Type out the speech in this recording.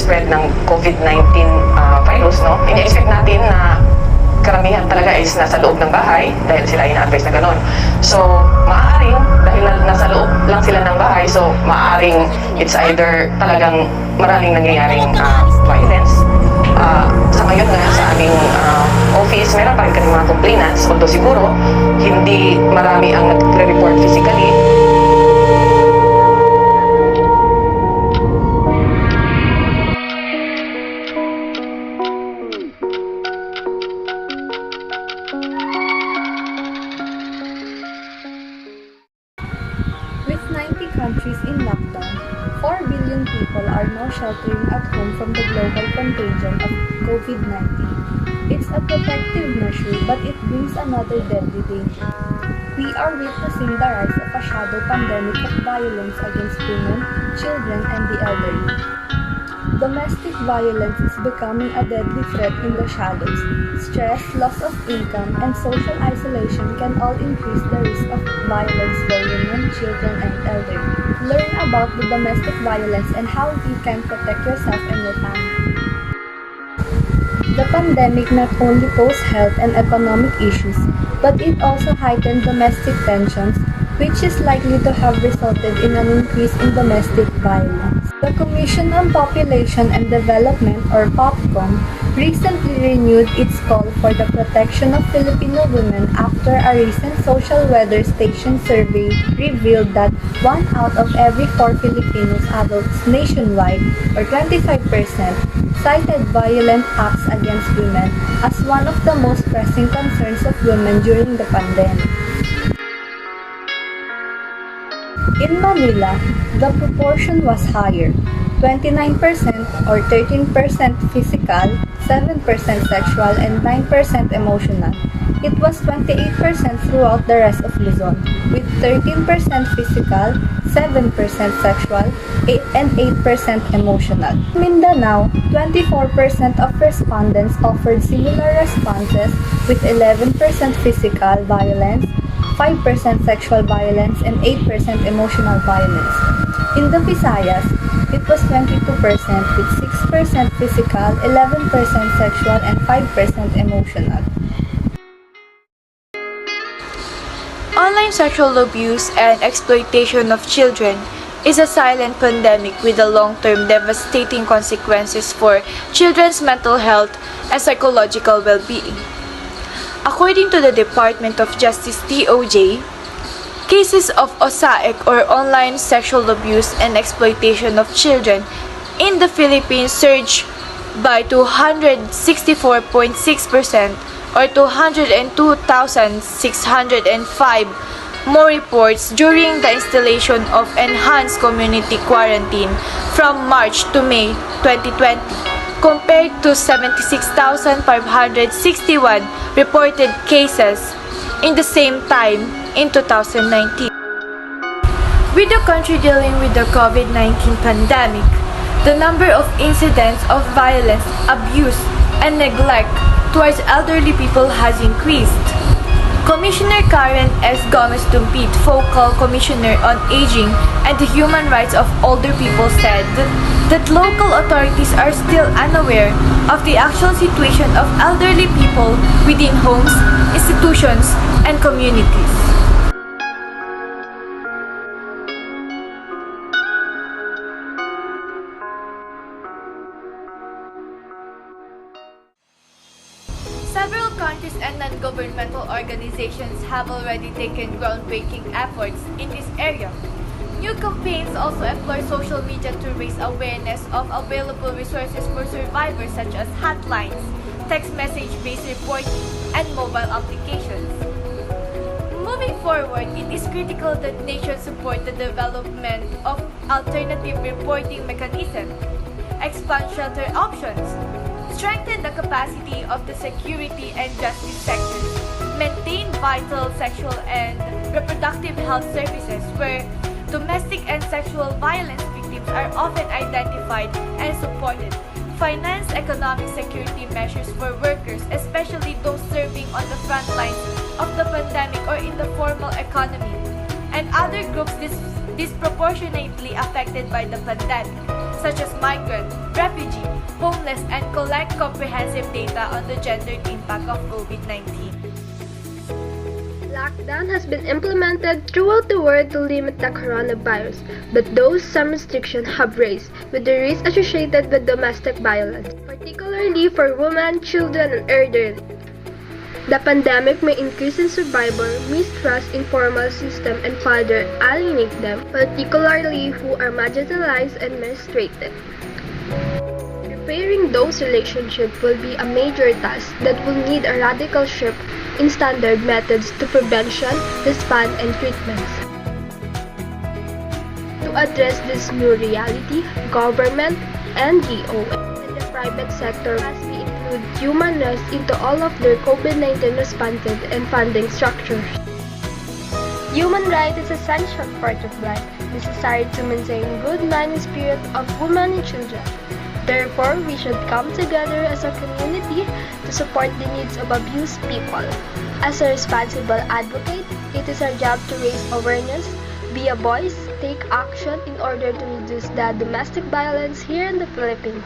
spread ng COVID-19 virus, no? Ini-expect natin na karamihan talaga is nasa loob ng bahay dahil sila ina-advise na gano'n. So, maaaring, dahil nasa loob lang sila ng bahay, so maaaring it's either talagang maraming nangyayaring violence. Sa ngayon nga sa aming office, meron pa rin kami mga complainants, although siguro hindi marami ang nagre-report physically. With 90 countries in lockdown, 4 billion people are now sheltering at home from the global contagion of COVID-19. It's a protective measure, but it brings another deadly danger. We are witnessing the rise of a shadow pandemic of violence against women, children, and the elderly. Domestic violence is becoming a deadly threat in the shadows. Stress, loss of income, and social isolation can all increase the risk of violence for women, children, and elderly. Learn about the domestic violence and how you can protect yourself and your family. The pandemic not only posed health and economic issues, but it also heightened domestic tensions, which is likely to have resulted in an increase in domestic violence. The Commission on Population and Development, or Popcom, recently renewed its call for the protection of Filipino women after a recent social weather station survey revealed that 1 out of every 4 Filipinos adults nationwide, or 25%, cited violent acts against women as one of the most pressing concerns of women during the pandemic. In Manila, the proportion was higher, 29% or 13% physical, 7% sexual, and 9% emotional. It was 28% throughout the rest of Luzon, with 13% physical, 7% sexual, and 8% emotional. In Mindanao, 24% of respondents offered similar responses, with 11% physical violence, 5% sexual violence, and 8% emotional violence. In the Visayas, it was 22% with 6% physical, 11% sexual, and 5% emotional. Online sexual abuse and exploitation of children is a silent pandemic with a long-term devastating consequences for children's mental health and psychological well-being. According to the Department of Justice DOJ, cases of OSAEC or online sexual abuse and exploitation of children in the Philippines surged by 264.6% or 202,605 more reports during the installation of enhanced community quarantine from March to May 2020. Compared to 76,561 reported cases in the same time in 2019. With the country dealing with the COVID-19 pandemic, the number of incidents of violence, abuse, and neglect towards elderly people has increased. Commissioner Karen S. Gomez-Dumpit, Focal Commissioner on Aging and the Human Rights of Older People, said that local authorities are still unaware of the actual situation of elderly people within homes, institutions, and communities. Several countries and non-governmental organizations have already taken groundbreaking efforts in this area. New campaigns also employ social media to raise awareness of available resources for survivors such as hotlines, text message-based reporting, and mobile applications. Moving forward, it is critical that nations support the development of alternative reporting mechanisms, expand shelter options, strengthen the capacity of the security and justice sectors, maintain vital sexual and reproductive health services where domestic and sexual violence victims are often identified and supported, finance economic security measures for workers, especially those serving on the front lines of the pandemic or in the formal economy, and other groups disproportionately affected by the pandemic, such as migrant, refugee, homeless, and collect comprehensive data on the gendered impact of COVID-19. Lockdown has been implemented throughout the world to limit the coronavirus, but those some restrictions have raised with the risk associated with domestic violence, particularly for women, children, and elderly. The pandemic may increase in survivor, mistrust in formal system, and further alienate them, particularly who are marginalized and mistreated. Repairing those relationships will be a major task that will need a radical shift in standard methods to prevention, response, and treatments. To address this new reality, government, NGO, and the private sector must be include human rights into all of their COVID-19 responses and funding structures. Human rights is an essential part of life, necessary to maintain good mind and spirit of women and children. Therefore, we should come together as a community to support the needs of abused people. As a responsible advocate, it is our job to raise awareness, be a voice, take action in order to reduce the domestic violence here in the Philippines.